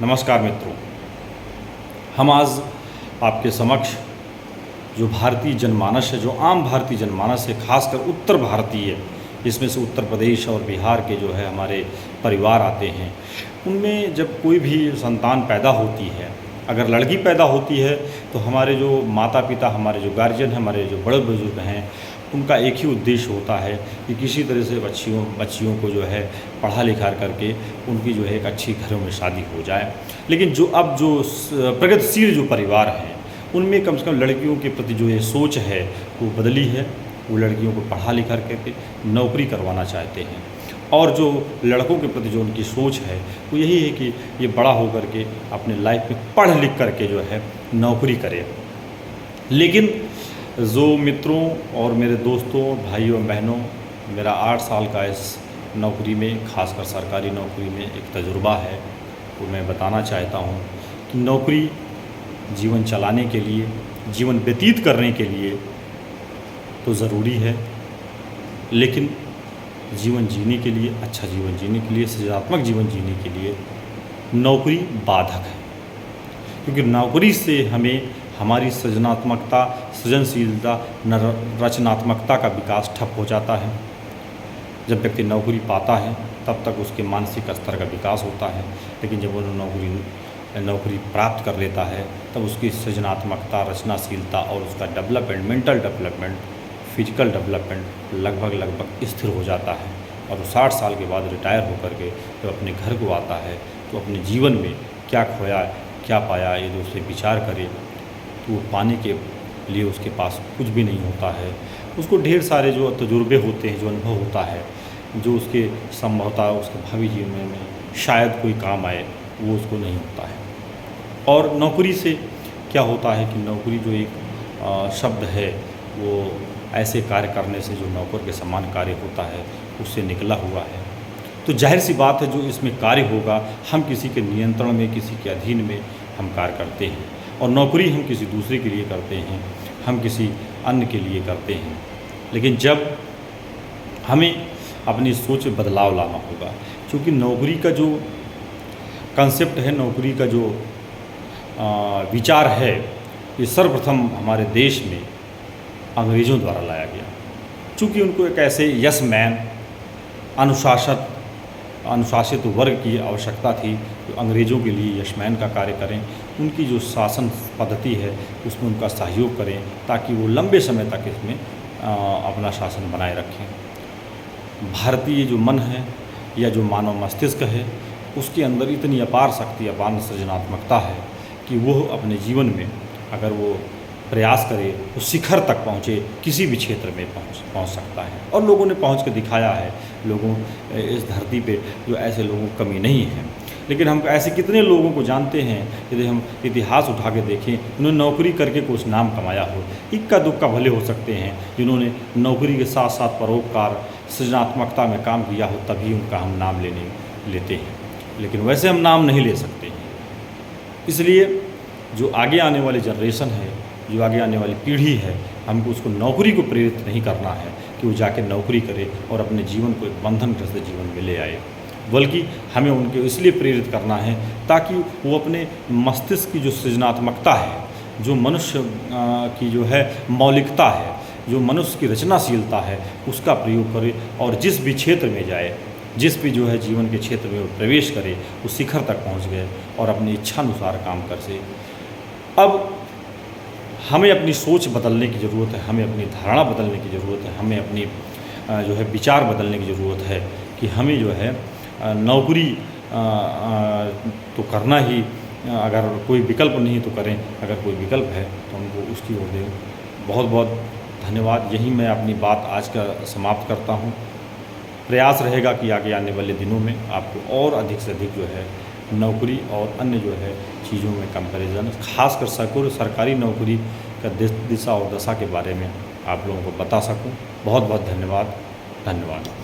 नमस्कार मित्रों, हम आज आपके समक्ष जो भारतीय जनमानस है, जो आम भारतीय जनमानस है, खासकर उत्तर भारतीय, इसमें से उत्तर प्रदेश और बिहार के जो है हमारे परिवार आते हैं, उनमें जब कोई भी संतान पैदा होती है, अगर लड़की पैदा होती है तो हमारे जो माता पिता, हमारे जो गार्जियन हैं, हमारे जो बड़े बुजुर्ग हैं, उनका एक ही उद्देश्य होता है कि किसी तरह से बच्चियों को जो है पढ़ा लिखा करके उनकी जो है एक अच्छी घरों में शादी हो जाए। लेकिन जो अब जो प्रगतिशील जो परिवार हैं, उनमें कम से कम लड़कियों के प्रति जो ये सोच है वो बदली है। वो लड़कियों को पढ़ा लिखा करके नौकरी करवाना चाहते हैं, और जो लड़कों के प्रति जो उनकी सोच है वो यही है कि ये बड़ा होकर के अपने लाइफ में पढ़ लिख करके जो है नौकरी करे। लेकिन जो मित्रों और मेरे दोस्तों, भाइयों बहनों, मेरा 8 साल का इस नौकरी में, खासकर सरकारी नौकरी में एक तजुर्बा है, वो मैं बताना चाहता हूँ कि नौकरी जीवन चलाने के लिए, जीवन व्यतीत करने के लिए तो ज़रूरी है, लेकिन जीवन जीने के लिए, अच्छा जीवन जीने के लिए, सृजनात्मक जीवन जीने के लिए नौकरी बाधक है। क्योंकि नौकरी से हमें हमारी सृजनात्मकता, सृजनशीलता, रचनात्मकता का विकास ठप हो जाता है। जब व्यक्ति नौकरी पाता है तब तक उसके मानसिक स्तर का विकास होता है, लेकिन जब वो नौकरी प्राप्त कर लेता है तब उसकी सृजनात्मकता, रचनाशीलता और उसका development, mental development, physical development लगभग स्थिर हो जाता है। और वो 60 साल के बाद रिटायर होकर के जब अपने घर को आता है तो अपने जीवन में क्या खोया, क्या पाया, ये जो उसे विचार करे तो वो पाने के लिए उसके पास कुछ भी नहीं होता है। उसको ढेर सारे जो तजुर्बे होते हैं, जो अनुभव होता है, जो उसके संभवतः उसके भावी जीवन में शायद कोई काम आए, वो उसको नहीं होता है। और नौकरी से क्या होता है कि नौकरी जो एक शब्द है, वो ऐसे कार्य करने से जो नौकर के समान कार्य होता है उससे निकला हुआ है। तो जाहिर सी बात है, जो इसमें कार्य होगा, हम किसी के नियंत्रण में, किसी के अधीन में हम कार्य करते हैं, और नौकरी हम किसी दूसरे के लिए करते हैं, हम किसी अन्य के लिए करते हैं। लेकिन जब हमें अपनी सोच में बदलाव लाना होगा, क्योंकि नौकरी का जो कंसेप्ट है, नौकरी का जो विचार है, ये सर्वप्रथम हमारे देश में अंग्रेज़ों द्वारा लाया गया। चूँकि उनको एक ऐसे यस मैन, अनुशासित वर्ग की आवश्यकता थी जो अंग्रेज़ों के लिए यशमैन का कार्य करें, उनकी जो शासन पद्धति है उसमें उनका सहयोग करें, ताकि वो लंबे समय तक इसमें अपना शासन बनाए रखें। भारतीय जो मन है या जो मानव मस्तिष्क है, उसके अंदर इतनी अपार शक्ति, अपार सृजनात्मकता है कि वो अपने जीवन में अगर वो प्रयास करे तो शिखर तक पहुँचे, किसी भी क्षेत्र में पहुँच सकता है। और लोगों ने पहुँच के दिखाया है। लोगों इस धरती पे जो ऐसे लोगों की कमी नहीं है। लेकिन हम ऐसे कितने लोगों को जानते हैं, यदि हम इतिहास उठा के देखें, उन्होंने नौकरी करके कुछ नाम कमाया हो। इक्का दुक्का भले हो सकते हैं जिन्होंने नौकरी के साथ साथ परोपकार, सृजनात्मकता में काम किया हो, तभी उनका हम नाम लेते हैं। लेकिन वैसे हम नाम नहीं ले सकते हैं। इसलिए जो आगे आने वाली जनरेशन है, जो आगे आने वाली पीढ़ी है, हमको उसको नौकरी को प्रेरित नहीं करना है कि वो जाके नौकरी करे और अपने जीवन को एक बंधनग्रस्त जीवन में ले आए, बल्कि हमें उनको इसलिए प्रेरित करना है ताकि वो अपने मस्तिष्क की जो सृजनात्मकता है, जो मनुष्य की जो है मौलिकता है, जो मनुष्य की रचनाशीलता है, उसका प्रयोग करे और जिस भी क्षेत्र में जाए, जिस भी जो है जीवन के क्षेत्र में वो प्रवेश करे, वो शिखर तक पहुँच गए और अपनी इच्छानुसार काम कर सके। अब हमें अपनी सोच बदलने की ज़रूरत है, हमें अपनी धारणा बदलने की ज़रूरत है, हमें अपनी जो है विचार बदलने की ज़रूरत है कि हमें जो है नौकरी तो करना ही, अगर कोई विकल्प नहीं तो करें, अगर कोई विकल्प है तो हमको उसकी ओर दें। बहुत बहुत धन्यवाद। यही मैं अपनी बात आज का समाप्त करता हूँ। प्रयास रहेगा कि आगे आने वाले दिनों में आपको और अधिक से अधिक जो है नौकरी और अन्य जो है चीज़ों में कंपैरिजन, खासकर सरकारी नौकरी का दिशा और दशा के बारे में आप लोगों को बता सकूं। बहुत बहुत धन्यवाद।